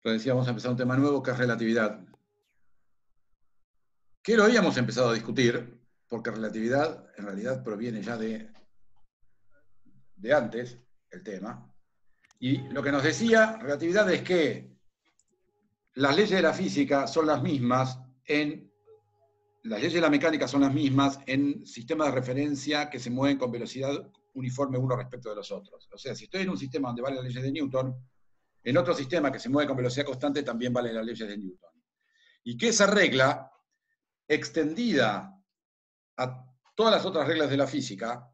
Entonces decía, vamos a empezar un tema nuevo que es relatividad. Que lo habíamos empezado a discutir, porque relatividad en realidad proviene ya de antes, el tema. Y lo que nos decía relatividad es que las leyes de la física son las mismas las leyes de la mecánica son las mismas en sistemas de referencia que se mueven con velocidad uniforme uno respecto de los otros. O sea, si estoy en un sistema donde valen las leyes de Newton, en otro sistema que se mueve con velocidad constante también valen las leyes de Newton. Y que esa regla, extendida a todas las otras reglas de la física,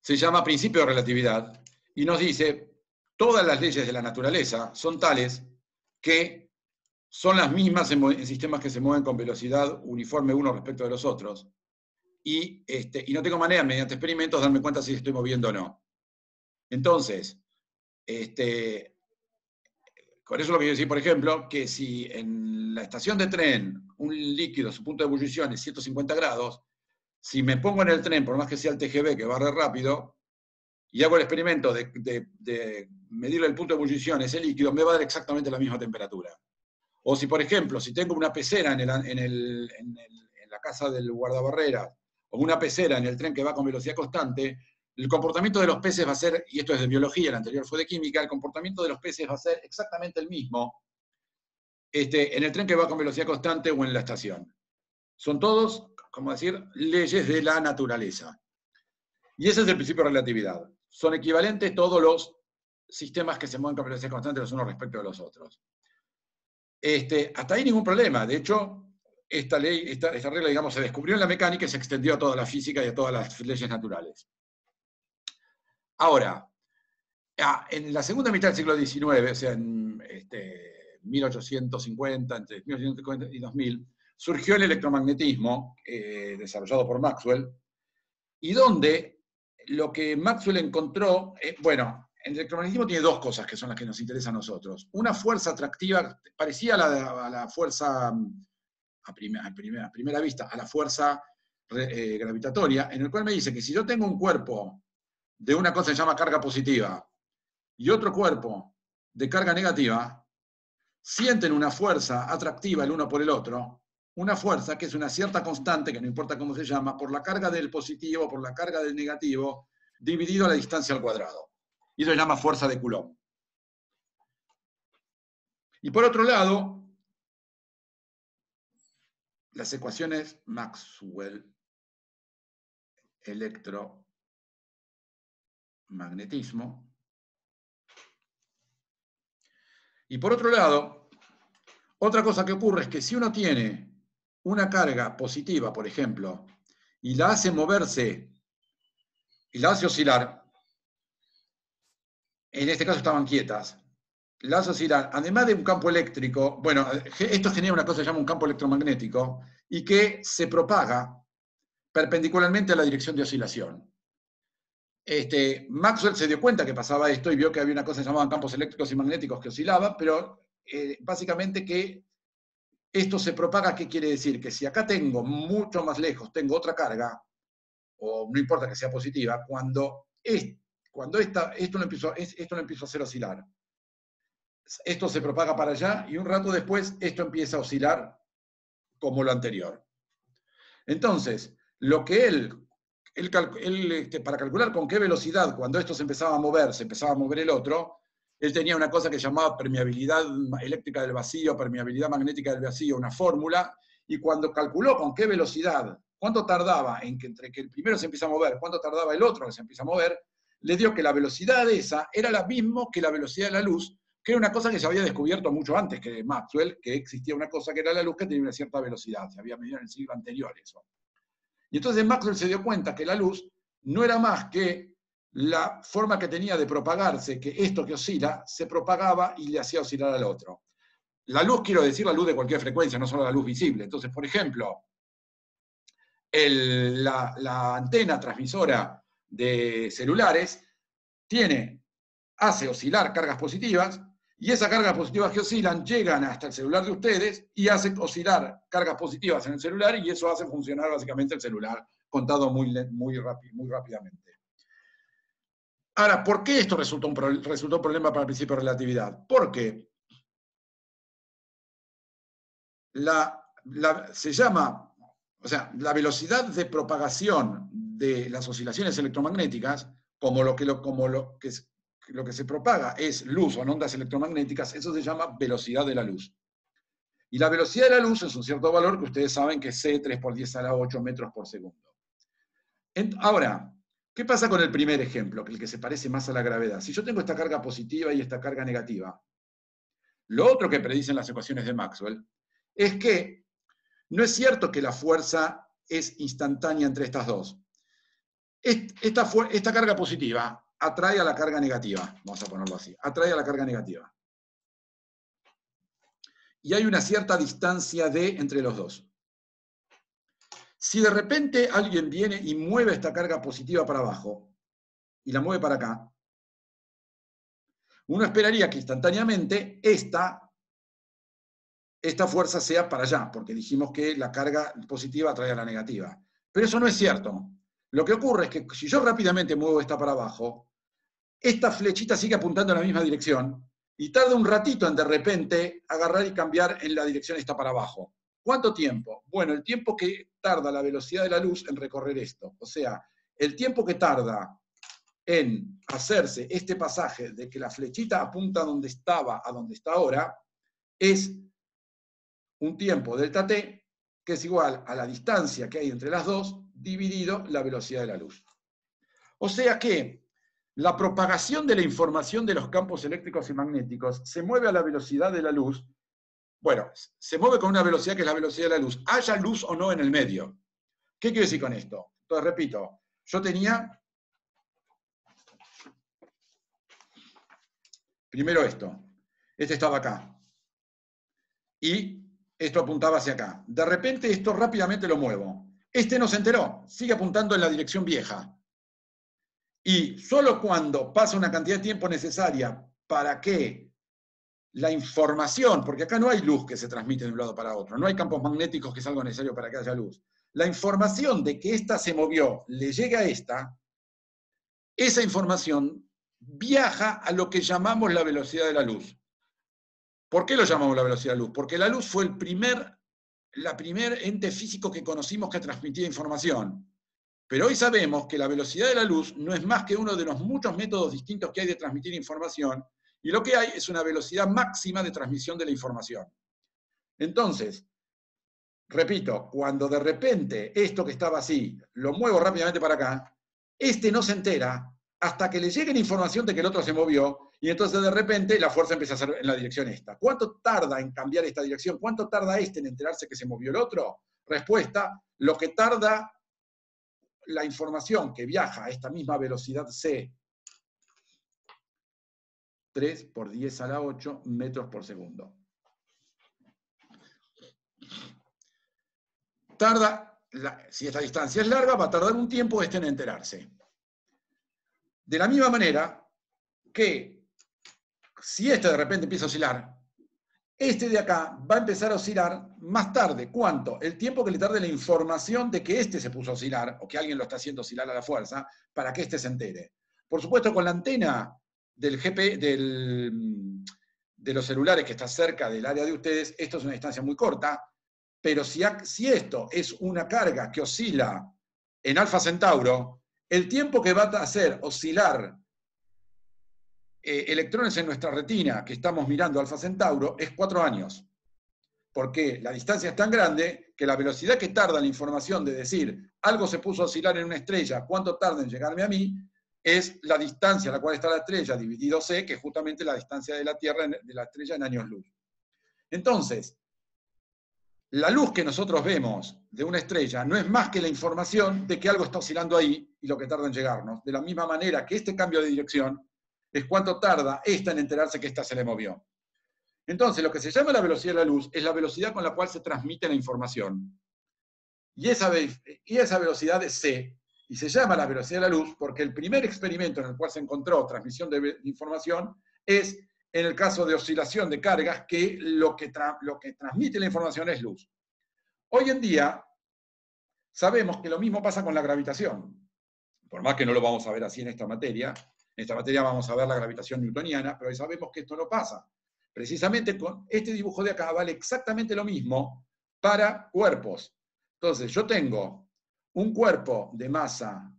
se llama principio de relatividad y nos dice todas las leyes de la naturaleza son tales que son las mismas en sistemas que se mueven con velocidad uniforme uno respecto de los otros. Y no tengo manera, mediante experimentos, darme cuenta si estoy moviendo o no. Entonces, con eso lo que quiero decir, por ejemplo, que si en la estación de tren un líquido, su punto de ebullición es 150 grados, si me pongo en el tren, por más que sea el TGV que barre rápido, y hago el experimento de medirle el punto de ebullición a ese líquido, me va a dar exactamente la misma temperatura. O si, por ejemplo, si tengo una pecera en la casa del guardabarreras, o una pecera en el tren que va con velocidad constante, el comportamiento de los peces va a ser, y esto es de biología, el anterior fue de química, el comportamiento de los peces va a ser exactamente el mismo en el tren que va con velocidad constante o en la estación. Son todos, como decir, leyes de la naturaleza. Y ese es el principio de relatividad. Son equivalentes todos los sistemas que se mueven con velocidad constante los unos respecto de los otros. Hasta ahí ningún problema. De hecho, esta regla, digamos, se descubrió en la mecánica y se extendió a toda la física y a todas las leyes naturales. Ahora, en la segunda mitad del siglo XIX, o sea, en 1850, entre 1850 y 2000, surgió el electromagnetismo, desarrollado por Maxwell, y donde lo que Maxwell encontró, bueno, el electromagnetismo tiene dos cosas que son las que nos interesan a nosotros. Una fuerza atractiva, parecida a la fuerza, a primera vista, a la fuerza gravitatoria, en el cual me dice que si yo tengo un cuerpo de una cosa que se llama carga positiva y otro cuerpo de carga negativa, sienten una fuerza atractiva el uno por el otro, una fuerza que es una cierta constante, que no importa cómo se llama, por la carga del positivo, por la carga del negativo, dividido a la distancia al cuadrado. Y eso se llama fuerza de Coulomb. Y por otro lado, las ecuaciones Maxwell, electromagnetismo. Y por otro lado, otra cosa que ocurre es que si uno tiene una carga positiva, por ejemplo, y la hace moverse, y la hace oscilar, en este caso estaban quietas, la hace oscilar, además de un campo eléctrico, bueno, esto genera una cosa que se llama un campo electromagnético, y que se propaga perpendicularmente a la dirección de oscilación. Maxwell se dio cuenta que pasaba esto y vio que había una cosa que se llamaban campos eléctricos y magnéticos que oscilaban, pero básicamente que esto se propaga, ¿qué quiere decir? Que si acá tengo mucho más lejos, tengo otra carga, o no importa que sea positiva, cuando esto lo empiezo a hacer oscilar, esto se propaga para allá y un rato después esto empieza a oscilar como lo anterior. Entonces, lo que él para calcular con qué velocidad, cuando esto se empezaba a mover el otro, él tenía una cosa que llamaba permeabilidad eléctrica del vacío, permeabilidad magnética del vacío, una fórmula, y cuando calculó con qué velocidad, cuánto tardaba entre que el primero se empieza a mover, cuánto tardaba el otro que se empieza a mover, le dio que la velocidad de esa era la misma que la velocidad de la luz, que era una cosa que se había descubierto mucho antes que Maxwell, que existía una cosa que era la luz que tenía una cierta velocidad, se había medido en el siglo anterior eso. Y entonces Maxwell se dio cuenta que la luz no era más que la forma que tenía de propagarse, que esto que oscila se propagaba y le hacía oscilar al otro. La luz, quiero decir, la luz de cualquier frecuencia, no solo la luz visible. Entonces, por ejemplo, la antena transmisora de celulares hace oscilar cargas positivas, y esas cargas positivas que oscilan llegan hasta el celular de ustedes y hacen oscilar cargas positivas en el celular, y eso hace funcionar básicamente el celular, contado muy rápidamente. Ahora, ¿por qué esto resultó un problema para el principio de relatividad? Porque se llama, o sea, la velocidad de propagación de las oscilaciones electromagnéticas, como lo que se propaga es luz o en ondas electromagnéticas, eso se llama velocidad de la luz. Y la velocidad de la luz es un cierto valor que ustedes saben que es c 3 por 10 a la 8 metros por segundo. Ahora, ¿qué pasa con el primer ejemplo, que el que se parece más a la gravedad? Si yo tengo esta carga positiva y esta carga negativa, lo otro que predicen las ecuaciones de Maxwell es que no es cierto que la fuerza es instantánea entre estas dos. Esta carga positiva atrae a la carga negativa, vamos a ponerlo así, atrae a la carga negativa. Y hay una cierta distancia entre los dos. Si de repente alguien viene y mueve esta carga positiva para abajo, y la mueve para acá, uno esperaría que instantáneamente esta fuerza sea para allá, porque dijimos que la carga positiva atrae a la negativa. Pero eso no es cierto. Lo que ocurre es que si yo rápidamente muevo esta para abajo, esta flechita sigue apuntando en la misma dirección y tarda un ratito en de repente agarrar y cambiar en la dirección esta para abajo. ¿Cuánto tiempo? Bueno, el tiempo que tarda la velocidad de la luz en recorrer esto. O sea, el tiempo que tarda en hacerse este pasaje de que la flechita apunta donde estaba a donde está ahora, es un tiempo delta t, que es igual a la distancia que hay entre las dos, dividido la velocidad de la luz. O sea que la propagación de la información de los campos eléctricos y magnéticos se mueve a la velocidad de la luz. Bueno, se mueve con una velocidad que es la velocidad de la luz, haya luz o no en el medio. ¿Qué quiero decir con esto? Entonces, repito, yo tenía primero esto. Este estaba acá. Y esto apuntaba hacia acá. De repente esto rápidamente lo muevo. Este no se enteró, sigue apuntando en la dirección vieja. Y solo cuando pasa una cantidad de tiempo necesaria para que la información, porque acá no hay luz que se transmite de un lado para otro, no hay campos magnéticos que es algo necesario para que haya luz. La información de que esta se movió le llega a esta, esa información viaja a lo que llamamos la velocidad de la luz. ¿Por qué lo llamamos la velocidad de la luz? Porque la luz fue el primer ente físico que conocimos que transmitía información. Pero hoy sabemos que la velocidad de la luz no es más que uno de los muchos métodos distintos que hay de transmitir información, y lo que hay es una velocidad máxima de transmisión de la información. Entonces, repito, cuando de repente esto que estaba así, lo muevo rápidamente para acá, este no se entera hasta que le llegue la información de que el otro se movió, y entonces de repente la fuerza empieza a ser en la dirección esta. ¿Cuánto tarda en cambiar esta dirección? ¿Cuánto tarda este en enterarse que se movió el otro? Respuesta, lo que tarda la información que viaja a esta misma velocidad c, 3 por 10 a la 8 metros por segundo. Si esta distancia es larga, va a tardar un tiempo en enterarse. De la misma manera que si este de repente empieza a oscilar, este de acá va a empezar a oscilar más tarde. ¿Cuánto? El tiempo que le tarde la información de que este se puso a oscilar, o que alguien lo está haciendo oscilar a la fuerza, para que este se entere. Por supuesto, con la antena del de los celulares que está cerca del área de ustedes, esto es una distancia muy corta, pero si esto es una carga que oscila en Alfa Centauro, el tiempo que va a hacer oscilar electrones en nuestra retina que estamos mirando Alfa Centauro es 4 años. Porque la distancia es tan grande que la velocidad que tarda la información de decir algo se puso a oscilar en una estrella, cuánto tarda en llegarme a mí, es la distancia a la cual está la estrella dividido c, que es justamente la distancia de la Tierra de la estrella en años luz. Entonces, la luz que nosotros vemos de una estrella no es más que la información de que algo está oscilando ahí y lo que tarda en llegarnos. De la misma manera que este cambio de dirección es cuánto tarda esta en enterarse que esta se le movió. Entonces, lo que se llama la velocidad de la luz es la velocidad con la cual se transmite la información. Y esa velocidad es c, y se llama la velocidad de la luz porque el primer experimento en el cual se encontró transmisión de información es en el caso de oscilación de cargas, que lo que transmite la información es luz. Hoy en día sabemos que lo mismo pasa con la gravitación. Por más que no lo vamos a ver así en esta materia, En esta materia vamos a ver la gravitación newtoniana, pero hoy sabemos que esto no pasa. Precisamente con este dibujo de acá vale exactamente lo mismo para cuerpos. Entonces, yo tengo un cuerpo de masa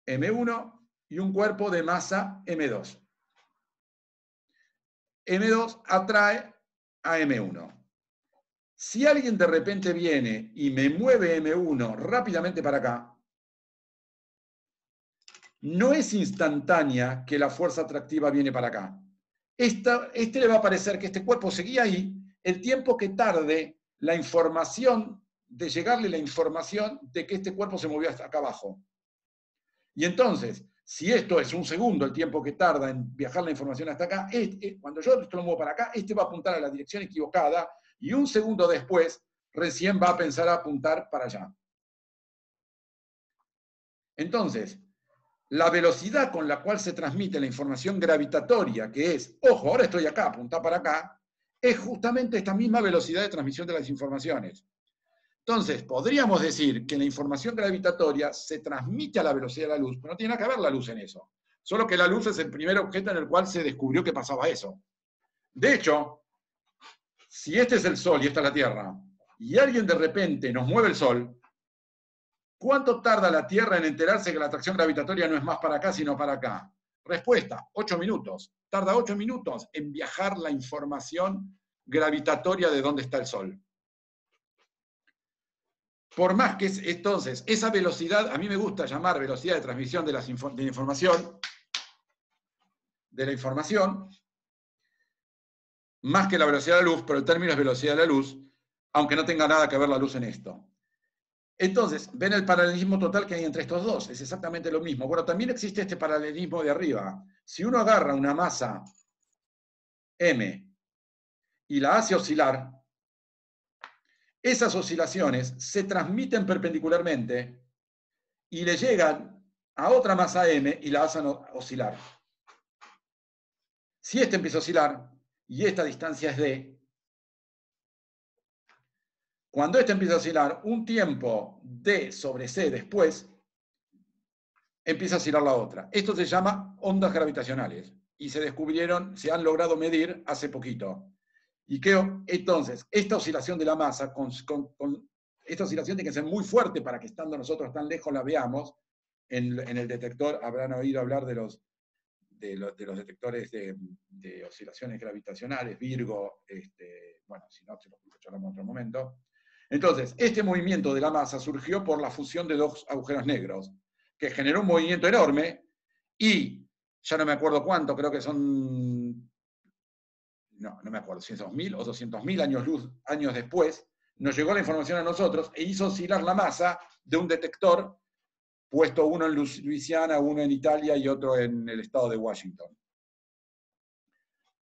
M1 y un cuerpo de masa M2. M2 atrae a M1. Si alguien de repente viene y me mueve M1 rápidamente para acá, no es instantánea que la fuerza atractiva viene para acá. Este le va a parecer que este cuerpo seguía ahí el tiempo que tarde la información, de llegarle la información de que este cuerpo se movió hasta acá abajo. Y entonces, si esto es un segundo el tiempo que tarda en viajar la información hasta acá, cuando yo esto lo muevo para acá, este va a apuntar a la dirección equivocada y un segundo después recién va a pensar a apuntar para allá. Entonces, la velocidad con la cual se transmite la información gravitatoria, que es, ojo, ahora estoy acá, apunta para acá, es justamente esta misma velocidad de transmisión de las informaciones. Entonces, podríamos decir que la información gravitatoria se transmite a la velocidad de la luz, pero no tiene nada que ver la luz en eso. Solo que la luz es el primer objeto en el cual se descubrió que pasaba eso. De hecho, si este es el Sol y esta es la Tierra, y alguien de repente nos mueve el Sol, ¿cuánto tarda la Tierra en enterarse que la atracción gravitatoria no es más para acá, sino para acá? Respuesta, 8 minutos. Tarda 8 minutos en viajar la información gravitatoria de dónde está el Sol. Por más que entonces, esa velocidad, a mí me gusta llamar velocidad de transmisión de la información, más que la velocidad de la luz, pero el término es velocidad de la luz, aunque no tenga nada que ver la luz en esto. Entonces, ven el paralelismo total que hay entre estos dos, es exactamente lo mismo. Bueno, también existe este paralelismo de arriba. Si uno agarra una masa M y la hace oscilar, esas oscilaciones se transmiten perpendicularmente y le llegan a otra masa M y la hacen oscilar. Si este empieza a oscilar y esta distancia es D, cuando este empieza a oscilar, un tiempo D sobre C después, empieza a oscilar la otra. Esto se llama ondas gravitacionales y se han logrado medir hace poquito. Y creo, entonces, esta oscilación de la masa, esta oscilación tiene que ser muy fuerte para que estando nosotros tan lejos la veamos. En el detector habrán oído hablar de los detectores de oscilaciones gravitacionales, Virgo, bueno, si no, se lo escucharemos en otro momento. Entonces, este movimiento de la masa surgió por la fusión de dos agujeros negros, que generó un movimiento enorme, y ya no me acuerdo cuánto, creo que son, no me acuerdo, 100.000 o 200.000 años después, nos llegó la información a nosotros e hizo oscilar la masa de un detector puesto uno en Luisiana, uno en Italia y otro en el estado de Washington.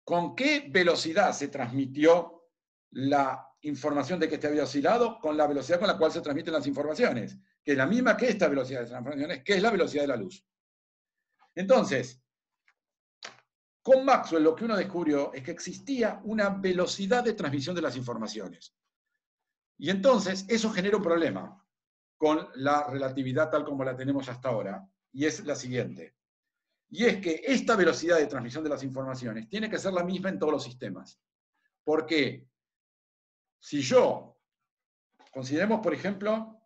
¿Con qué velocidad se transmitió la información de que este había oscilado? Con la velocidad con la cual se transmiten las informaciones, que es la misma que esta velocidad de transformaciones, que es la velocidad de la luz. Entonces, con Maxwell lo que uno descubrió es que existía una velocidad de transmisión de las informaciones. Y entonces eso genera un problema con la relatividad tal como la tenemos hasta ahora, y es la siguiente. Y es que esta velocidad de transmisión de las informaciones tiene que ser la misma en todos los sistemas. Porque si yo, consideremos por ejemplo,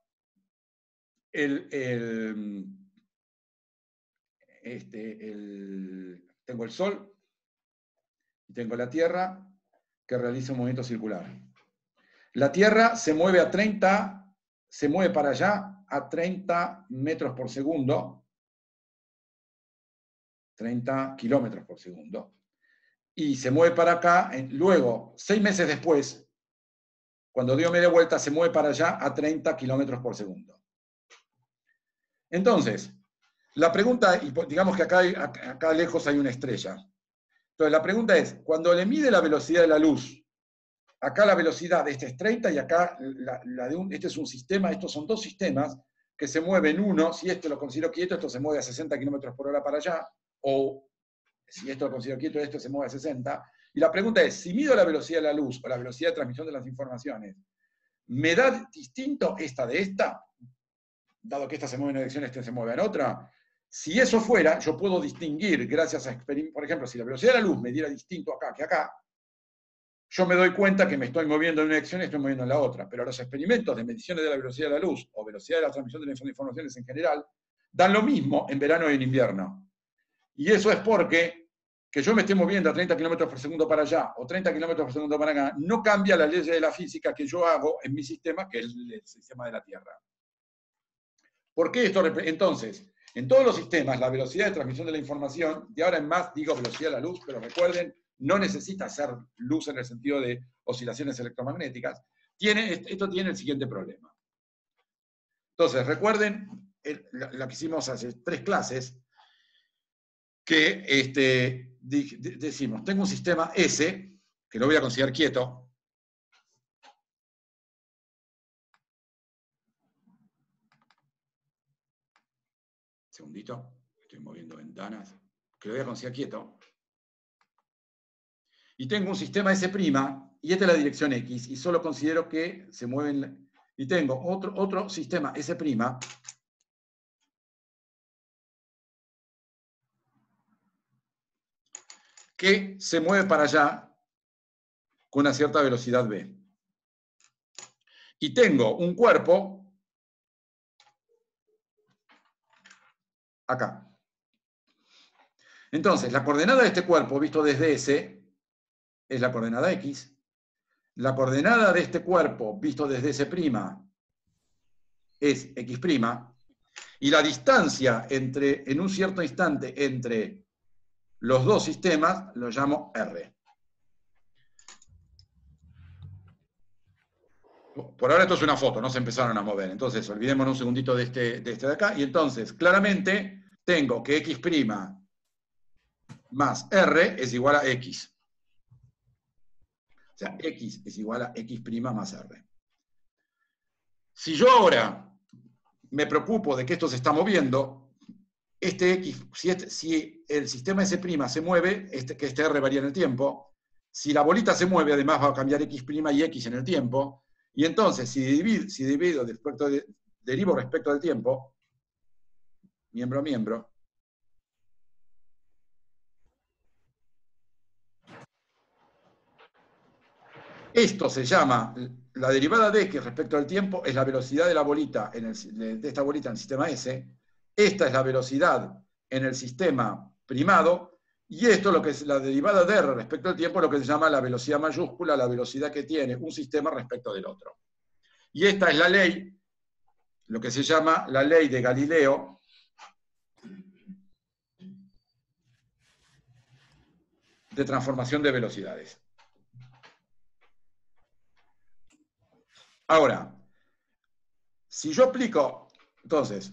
tengo el Sol y tengo la Tierra que realiza un movimiento circular. La Tierra se mueve se mueve para allá a 30 metros por segundo, 30 kilómetros por segundo, y se mueve para acá, luego, 6 meses después, cuando dio media vuelta, se mueve para allá a 30 kilómetros por segundo. Entonces, la pregunta, y digamos que acá lejos hay una estrella. Entonces, la pregunta es, cuando le mide la velocidad de la luz, acá la velocidad, este es 30 y acá este es un sistema, estos son dos sistemas que se mueven uno, si este lo considero quieto, esto se mueve a 60 kilómetros por hora para allá, o si esto lo considero quieto, esto se mueve a 60. Y la pregunta es, si mido la velocidad de la luz o la velocidad de transmisión de las informaciones, ¿me da distinto esta de esta? Dado que esta se mueve en una dirección, esta se mueve en otra. Si eso fuera, yo puedo distinguir, gracias a experimentos, por ejemplo, si la velocidad de la luz me diera distinto acá que acá, yo me doy cuenta que me estoy moviendo en una dirección y estoy moviendo en la otra. Pero los experimentos de mediciones de la velocidad de la luz o velocidad de la transmisión de las informaciones en general dan lo mismo en verano y en invierno. Y eso es porque que yo me esté moviendo a 30 kilómetros por segundo para allá o 30 kilómetros por segundo para acá no cambia la ley de la física que yo hago en mi sistema, que es el sistema de la Tierra. ¿Por qué esto? Entonces, en todos los sistemas, la velocidad de transmisión de la información, de ahora en más digo velocidad de la luz, pero recuerden, no necesita ser luz en el sentido de oscilaciones electromagnéticas, esto tiene el siguiente problema. Entonces, recuerden lo que hicimos hace 3 clases, que decimos, tengo un sistema S, que lo voy a considerar quieto. Segundito, estoy moviendo ventanas, que lo voy a considerar quieto. Y tengo un sistema S', y esta es la dirección X, y solo considero que se mueven, y tengo otro sistema S', que se mueve para allá con una cierta velocidad v. Y tengo un cuerpo acá. Entonces, la coordenada de este cuerpo, visto desde S, es la coordenada X. La coordenada de este cuerpo, visto desde S', es X'. Y la distancia en un cierto instante entre los dos sistemas lo llamo R. Por ahora esto es una foto, no se empezaron a mover. Entonces, olvidémonos un segundito de este de acá. Y entonces, claramente, tengo que X' más R es igual a X. O sea, X es igual a X' más R. Si yo ahora me preocupo de que esto se está moviendo, X, si el sistema S' se mueve, que este R varía en el tiempo, si la bolita se mueve, además va a cambiar X' y X en el tiempo, y entonces, si derivo respecto del tiempo, miembro a miembro, esto se llama, la derivada de X respecto al tiempo es la velocidad de la bolita, de esta bolita en el sistema S, esta es la velocidad en el sistema primado, y esto, lo que es la derivada de R respecto al tiempo, es lo que se llama la velocidad mayúscula, la velocidad que tiene un sistema respecto del otro. Y esta es la ley, lo que se llama la ley de Galileo, de transformación de velocidades. Ahora, si yo aplico, entonces,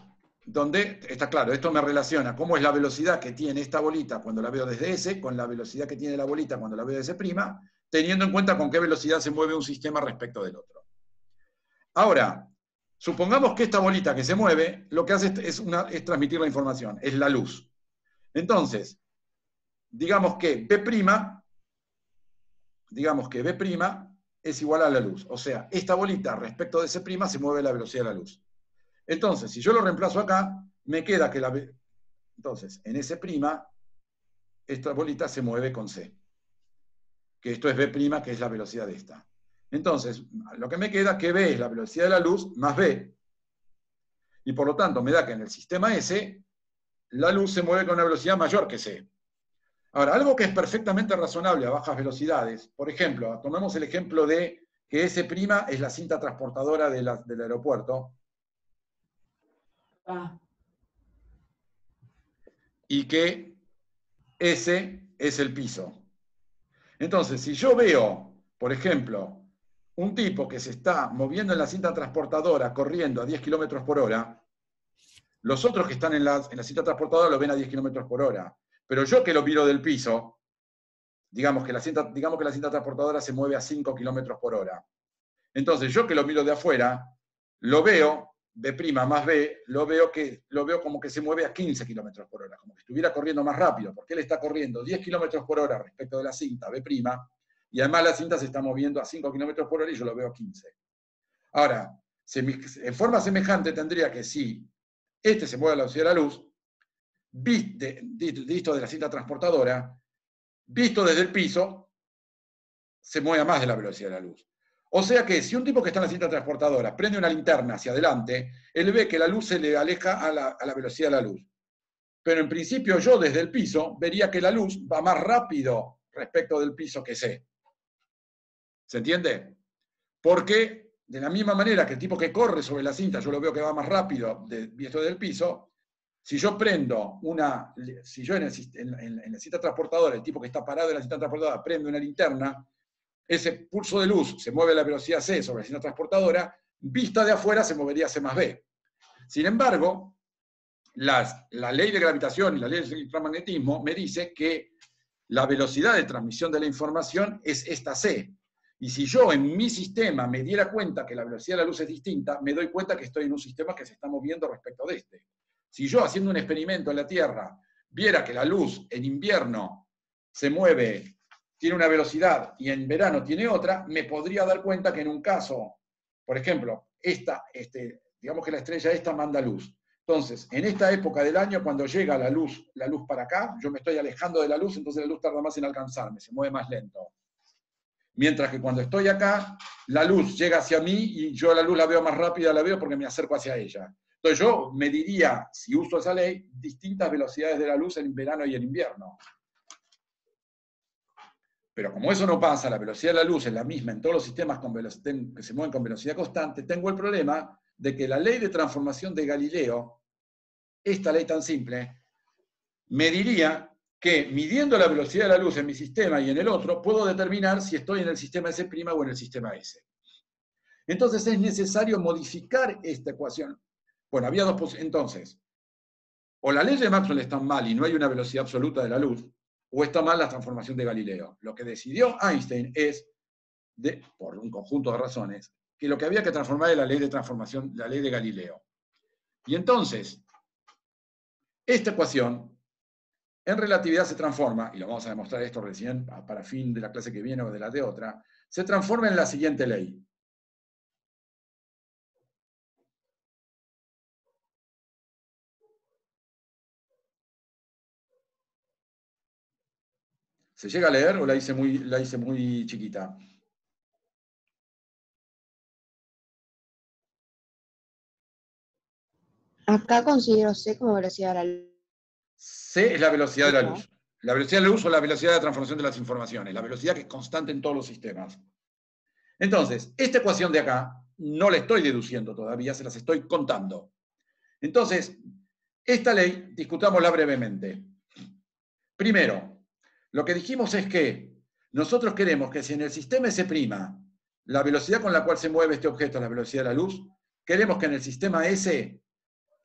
donde está claro, esto me relaciona cómo es la velocidad que tiene esta bolita cuando la veo desde S, con la velocidad que tiene la bolita cuando la veo desde S', teniendo en cuenta con qué velocidad se mueve un sistema respecto del otro. Ahora, supongamos que esta bolita que se mueve, lo que hace es transmitir la información, es la luz. Entonces, digamos que B' es igual a la luz. O sea, esta bolita respecto de S' se mueve a la velocidad de la luz. Entonces, si yo lo reemplazo acá, me queda que entonces, en S', esta bolita se mueve con C. Que esto es B', que es la velocidad de esta. Entonces, lo que me queda es que B es la velocidad de la luz más B. Y por lo tanto, me da que en el sistema S, la luz se mueve con una velocidad mayor que C. Ahora, algo que es perfectamente razonable a bajas velocidades, por ejemplo, tomemos el ejemplo de que S' es la cinta transportadora del aeropuerto. Y que S es el piso. Entonces, si yo veo, por ejemplo, un tipo que se está moviendo en la cinta transportadora corriendo a 10 kilómetros por hora, los otros que están en la cinta transportadora lo ven a 10 kilómetros por hora. Pero yo que lo miro del piso, digamos que la cinta transportadora se mueve a 5 kilómetros por hora. Entonces, yo que lo miro de afuera, lo veo, B' más B, lo veo como que se mueve a 15 kilómetros por hora, como que estuviera corriendo más rápido, porque él está corriendo 10 kilómetros por hora respecto de la cinta, B', y además la cinta se está moviendo a 5 kilómetros por hora y yo lo veo a 15. Ahora, en forma semejante tendría que si este se mueve a la velocidad de la luz, visto de la cinta transportadora, visto desde el piso, se mueve a más de la velocidad de la luz. O sea que si un tipo que está en la cinta transportadora prende una linterna hacia adelante, él ve que la luz se le aleja a la velocidad de la luz. Pero en principio yo desde el piso vería que la luz va más rápido respecto del piso que C. ¿Se entiende? Porque de la misma manera que el tipo que corre sobre la cinta, yo lo veo que va más rápido visto del piso, si yo prendo si yo en la cinta transportadora, el tipo que está parado en la cinta transportadora prende una linterna, ese pulso de luz se mueve a la velocidad C sobre la cinta transportadora, vista de afuera se movería C más B. Sin embargo, la ley de gravitación y la ley del electromagnetismo me dice que la velocidad de transmisión de la información es esta C. Y si yo en mi sistema me diera cuenta que la velocidad de la luz es distinta, me doy cuenta que estoy en un sistema que se está moviendo respecto de este. Si yo haciendo un experimento en la Tierra viera que la luz en invierno se mueve, tiene una velocidad y en verano tiene otra, me podría dar cuenta que en un caso, por ejemplo, digamos que la estrella esta manda luz. Entonces, en esta época del año, cuando llega la luz para acá, yo me estoy alejando de la luz, entonces la luz tarda más en alcanzarme, se mueve más lento. Mientras que cuando estoy acá, la luz llega hacia mí y yo la luz la veo más rápida, la veo porque me acerco hacia ella. Entonces yo mediría, si uso esa ley, distintas velocidades de la luz en verano y en invierno. Pero como eso no pasa, la velocidad de la luz es la misma en todos los sistemas que se mueven con velocidad constante, tengo el problema de que la ley de transformación de Galileo, esta ley tan simple, me diría que midiendo la velocidad de la luz en mi sistema y en el otro, puedo determinar si estoy en el sistema S' o en el sistema S. Entonces es necesario modificar esta ecuación. Bueno, había dos posibilidades. Entonces, o la ley de Maxwell está mal y no hay una velocidad absoluta de la luz, o está mal la transformación de Galileo. Lo que decidió Einstein es, por un conjunto de razones, que lo que había que transformar era la ley de transformación, la ley de Galileo. Y entonces, esta ecuación en relatividad se transforma, y lo vamos a demostrar esto recién para fin de la clase que viene o de la de otra, se transforma en la siguiente ley. ¿Se llega a leer o la hice muy chiquita? Acá considero C como velocidad de la luz. C es la velocidad de la ¿No? luz. La velocidad de la luz o la velocidad de transformación de las informaciones. La velocidad que es constante en todos los sistemas. Entonces, esta ecuación de acá no la estoy deduciendo todavía, se las estoy contando. Entonces, esta ley, discutámosla brevemente. Primero, lo que dijimos es que nosotros queremos que si en el sistema S', la velocidad con la cual se mueve este objeto es la velocidad de la luz, queremos que en el sistema S,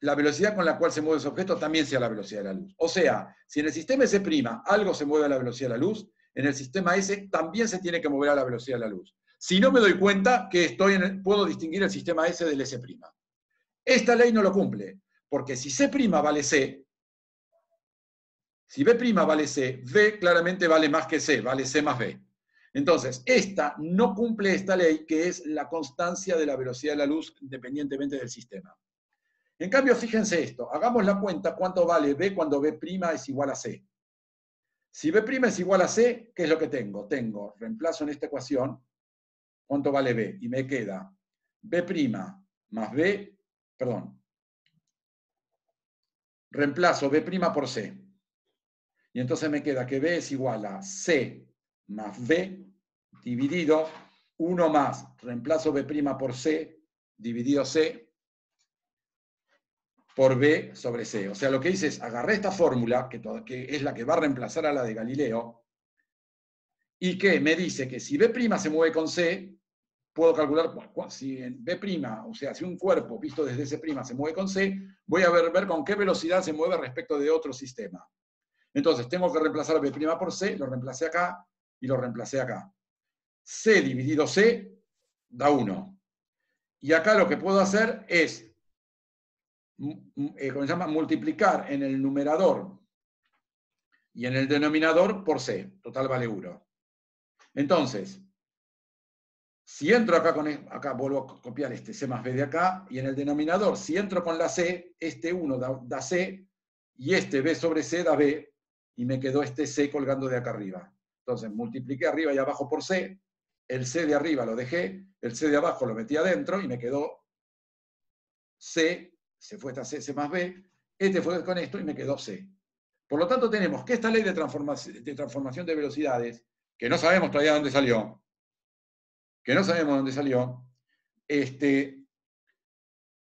la velocidad con la cual se mueve ese objeto también sea la velocidad de la luz. O sea, si en el sistema S' algo se mueve a la velocidad de la luz, en el sistema S también se tiene que mover a la velocidad de la luz. Si no me doy cuenta que puedo distinguir el sistema S del S'. Esta ley no lo cumple, porque si C' vale C, si B' vale C, B claramente vale más que C, vale C más B. Entonces, esta no cumple esta ley, que es la constancia de la velocidad de la luz independientemente del sistema. En cambio, fíjense esto, hagamos la cuenta cuánto vale B cuando B' es igual a C. Si B' es igual a C, ¿qué es lo que tengo? Reemplazo en esta ecuación, ¿cuánto vale B? Y me queda B' más B, reemplazo B' por C. Y entonces me queda que B es igual a C más B dividido 1 más, reemplazo B' por C dividido C por B sobre C. O sea, lo que hice es agarré esta fórmula, que es la que va a reemplazar a la de Galileo, y que me dice que si B' se mueve con C, puedo calcular, si en B', o sea, si un cuerpo visto desde C' se mueve con C, voy a ver con qué velocidad se mueve respecto de otro sistema. Entonces, tengo que reemplazar B' por C, lo reemplacé acá y lo reemplacé acá. C dividido C da 1. Y acá lo que puedo hacer es, ¿cómo se llama? Multiplicar en el numerador y en el denominador por C. Total vale 1. Entonces, si entro acá vuelvo a copiar este C más B de acá, y en el denominador, si entro con la C, este 1 da C, y este B sobre C da B, y me quedó este C colgando de acá arriba. Entonces multipliqué arriba y abajo por C, el C de arriba lo dejé, el C de abajo lo metí adentro, y me quedó C, se fue esta C, C más B, este fue con esto, y me quedó C. Por lo tanto, tenemos que esta ley de transformación de velocidades, que no sabemos todavía dónde salió,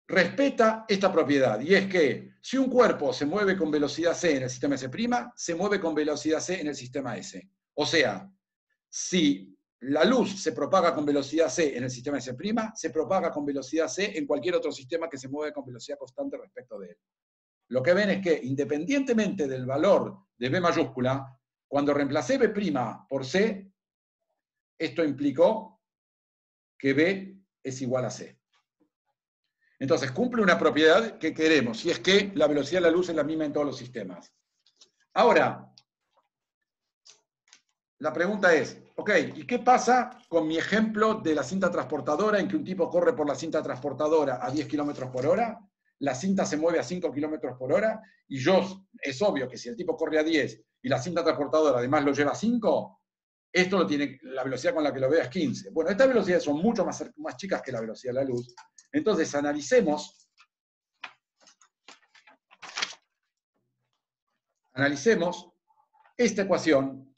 respeta esta propiedad, y es que si un cuerpo se mueve con velocidad c en el sistema S', se mueve con velocidad c en el sistema S. O sea, si la luz se propaga con velocidad c en el sistema S', se propaga con velocidad c en cualquier otro sistema que se mueve con velocidad constante respecto de él. Lo que ven es que, independientemente del valor de B mayúscula, cuando reemplacé B' por C, esto implicó que B es igual a C. Entonces, cumple una propiedad que queremos, y es que la velocidad de la luz es la misma en todos los sistemas. Ahora, la pregunta es, ok, ¿y qué pasa con mi ejemplo de la cinta transportadora, en que un tipo corre por la cinta transportadora a 10 km por hora? La cinta se mueve a 5 km por hora, y es obvio que si el tipo corre a 10 y la cinta transportadora además lo lleva a 5, esto lo tiene, la velocidad con la que lo vea es 15. Bueno, estas velocidades son mucho más chicas que la velocidad de la luz. Entonces, analicemos esta ecuación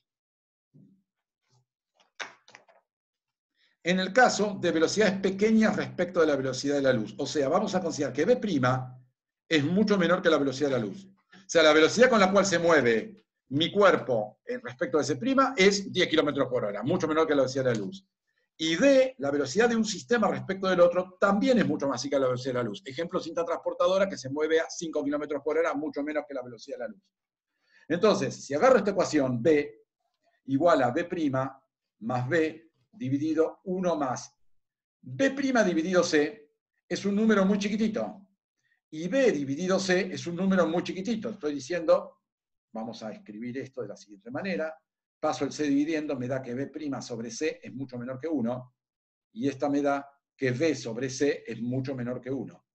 en el caso de velocidades pequeñas respecto de la velocidad de la luz. O sea, vamos a considerar que B' es mucho menor que la velocidad de la luz. O sea, la velocidad con la cual se mueve mi cuerpo respecto de S' es 10 km por hora, mucho menor que la velocidad de la luz. Y D, la velocidad de un sistema respecto del otro, también es mucho más chica que la velocidad de la luz. Ejemplo, cinta transportadora que se mueve a 5 km por hora, mucho menos que la velocidad de la luz. Entonces, si agarro esta ecuación, B igual a B' más B dividido 1 más B' dividido C es un número muy chiquitito. Y B dividido C es un número muy chiquitito. Estoy diciendo, vamos a escribir esto de la siguiente manera. Paso el C dividiendo, me da que B' sobre C es mucho menor que 1. Y esta me da que B sobre C es mucho menor que 1.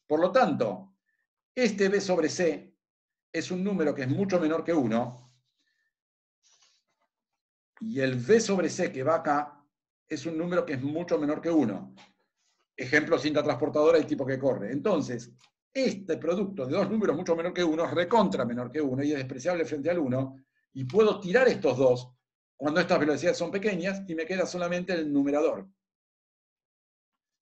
Por lo tanto, este B sobre C es un número que es mucho menor que 1. Y el V sobre C que va acá es un número que es mucho menor que 1. Ejemplo, cinta transportadora y tipo que corre. Entonces, este producto de dos números mucho menor que 1 es recontra menor que 1 y es despreciable frente al 1. Y puedo tirar estos dos cuando estas velocidades son pequeñas y me queda solamente el numerador.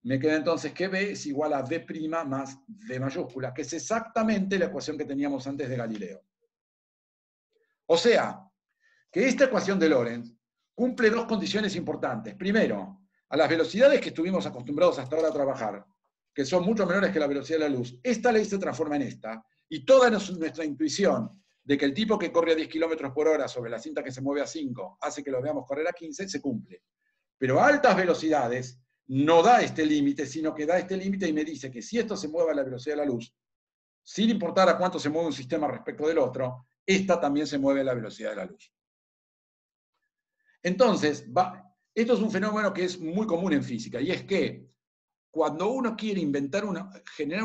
Me queda entonces que B es igual a B' más V mayúscula, que es exactamente la ecuación que teníamos antes de Galileo. O sea, que esta ecuación de Lorentz cumple dos condiciones importantes. Primero, a las velocidades que estuvimos acostumbrados hasta ahora a trabajar, que son mucho menores que la velocidad de la luz, esta ley se transforma en esta, y toda nuestra intuición de que el tipo que corre a 10 km por hora sobre la cinta que se mueve a 5 hace que lo veamos correr a 15, se cumple. Pero a altas velocidades no da este límite, sino que da este límite y me dice que si esto se mueve a la velocidad de la luz, sin importar a cuánto se mueve un sistema respecto del otro, esta también se mueve a la velocidad de la luz. Entonces, esto es un fenómeno que es muy común en física, y es que cuando uno quiere generar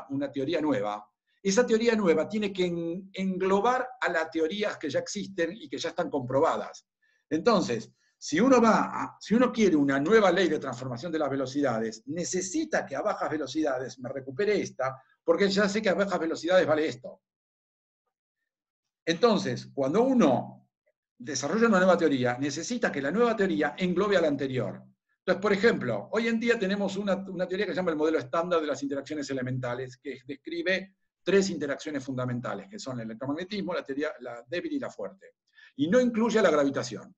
una teoría nueva, esa teoría nueva tiene que englobar a las teorías que ya existen y que ya están comprobadas. Entonces, si uno quiere una nueva ley de transformación de las velocidades, necesita que a bajas velocidades me recupere esta, porque ya sé que a bajas velocidades vale esto. Entonces, cuando uno desarrolla una nueva teoría, necesita que la nueva teoría englobe a la anterior. Entonces, por ejemplo, hoy en día tenemos una teoría que se llama el modelo estándar de las interacciones elementales, que describe tres interacciones fundamentales, que son el electromagnetismo, la débil y la fuerte. Y no incluye a la gravitación.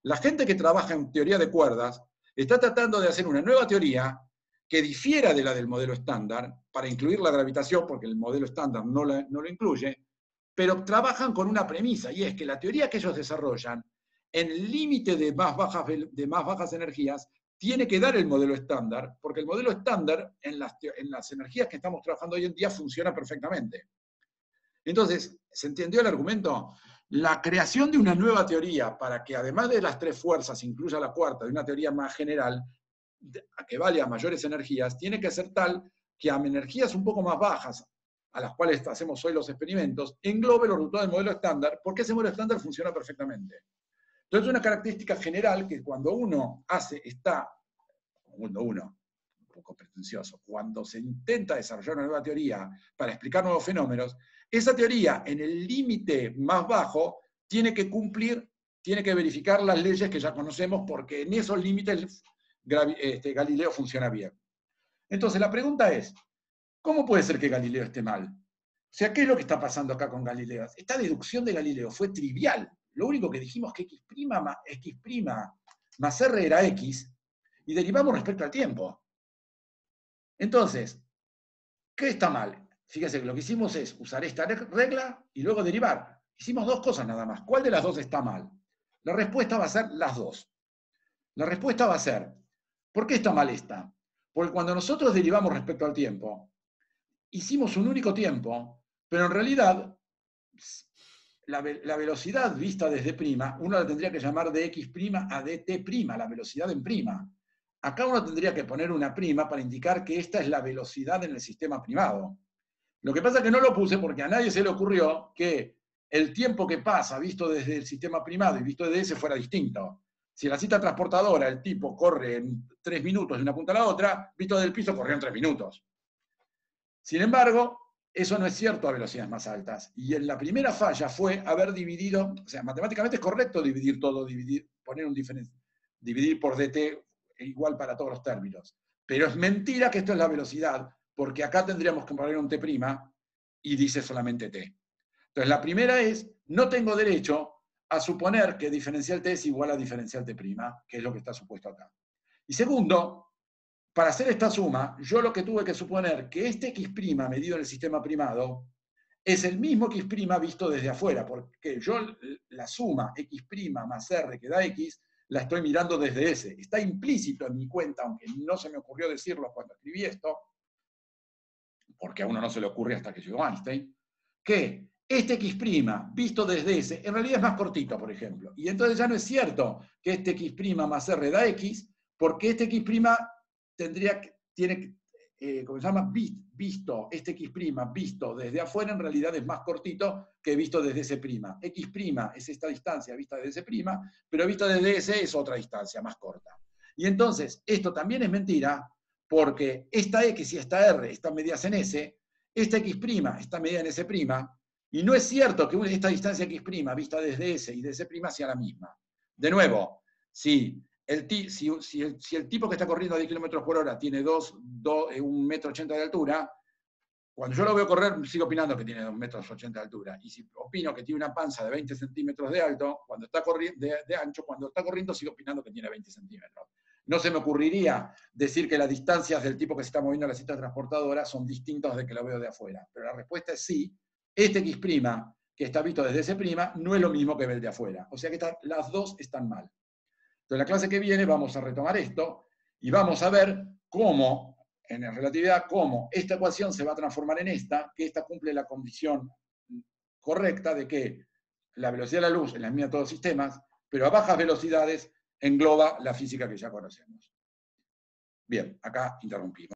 La gente que trabaja en teoría de cuerdas está tratando de hacer una nueva teoría que difiera de la del modelo estándar, para incluir la gravitación, porque el modelo estándar no lo incluye, pero trabajan con una premisa, y es que la teoría que ellos desarrollan, en el límite de más bajas energías, tiene que dar el modelo estándar, porque el modelo estándar, en las energías que estamos trabajando hoy en día, funciona perfectamente. Entonces, ¿se entendió el argumento? La creación de una nueva teoría, para que además de las tres fuerzas incluya la cuarta, de una teoría más general, que vale a mayores energías, tiene que ser tal que a energías un poco más bajas, a las cuales hacemos hoy los experimentos, englobe los resultados del modelo estándar, porque ese modelo estándar funciona perfectamente. Entonces, una característica general que cuando uno un poco pretencioso, cuando se intenta desarrollar una nueva teoría para explicar nuevos fenómenos, esa teoría en el límite más bajo tiene que cumplir, tiene que verificar las leyes que ya conocemos, porque en esos límites Galileo funciona bien. Entonces la pregunta es, ¿cómo puede ser que Galileo esté mal? O sea, ¿qué es lo que está pasando acá con Galileo? Esta deducción de Galileo fue trivial. Lo único que dijimos que x' más r era x, y derivamos respecto al tiempo. Entonces, ¿qué está mal? Fíjese que lo que hicimos es usar esta regla y luego derivar. Hicimos dos cosas nada más. ¿Cuál de las dos está mal? La respuesta va a ser las dos. La respuesta va a ser, ¿por qué está mal esta? Porque cuando nosotros derivamos respecto al tiempo, hicimos un único tiempo, pero en realidad la velocidad vista desde prima, uno la tendría que llamar de x' a dt', la velocidad en prima. Acá uno tendría que poner una prima para indicar que esta es la velocidad en el sistema primado. Lo que pasa es que no lo puse porque a nadie se le ocurrió que el tiempo que pasa visto desde el sistema primado y visto desde ese fuera distinto. Si la cita transportadora, el tipo corre en 3 minutos de una punta a la otra, visto desde el piso corrió en 3 minutos. Sin embargo, eso no es cierto a velocidades más altas. Y en la primera falla fue haber dividido, o sea, matemáticamente es correcto dividir todo, poner un dividir por dt igual para todos los términos. Pero es mentira que esto es la velocidad, porque acá tendríamos que poner un t' y dice solamente t. Entonces la primera es, no tengo derecho a suponer que diferencial t es igual a diferencial t', que es lo que está supuesto acá. Y segundo, para hacer esta suma, yo lo que tuve que suponer que este x' medido en el sistema primado es el mismo x' visto desde afuera, porque yo la suma x' más r que da x, la estoy mirando desde S. Está implícito en mi cuenta, aunque no se me ocurrió decirlo cuando escribí esto, porque a uno no se le ocurre hasta que llegó Einstein, que este x' visto desde S en realidad es más cortito, por ejemplo. Y entonces ya no es cierto que este x' más r da x, porque este x' ¿cómo se llama? Visto, este x' visto desde afuera en realidad es más cortito que visto desde S'. X' es esta distancia vista desde S', pero visto desde S es otra distancia más corta. Y entonces, esto también es mentira, porque esta X y esta R están medidas en S, esta X' está medida en S', y no es cierto que esta distancia X' vista desde S y de S' sea la misma. De nuevo, si el tipo que está corriendo a 10 km por hora tiene 1,80 m de altura, cuando yo lo veo correr, sigo opinando que tiene 2,80 m de altura. Y si opino que tiene una panza de 20 centímetros de alto, cuando está corriendo, de ancho, cuando está corriendo, sigo opinando que tiene 20 centímetros. No se me ocurriría decir que las distancias del tipo que se está moviendo en la cita transportadora son distintas de que lo veo de afuera. Pero la respuesta es sí. Este x', que está visto desde S', no es lo mismo que el de afuera. O sea que las dos están mal. Entonces, en la clase que viene vamos a retomar esto y vamos a ver cómo, en la relatividad, cómo esta ecuación se va a transformar en esta, que esta cumple la condición correcta de que la velocidad de la luz es la misma de todos los sistemas, pero a bajas velocidades engloba la física que ya conocemos. Bien, acá interrumpimos.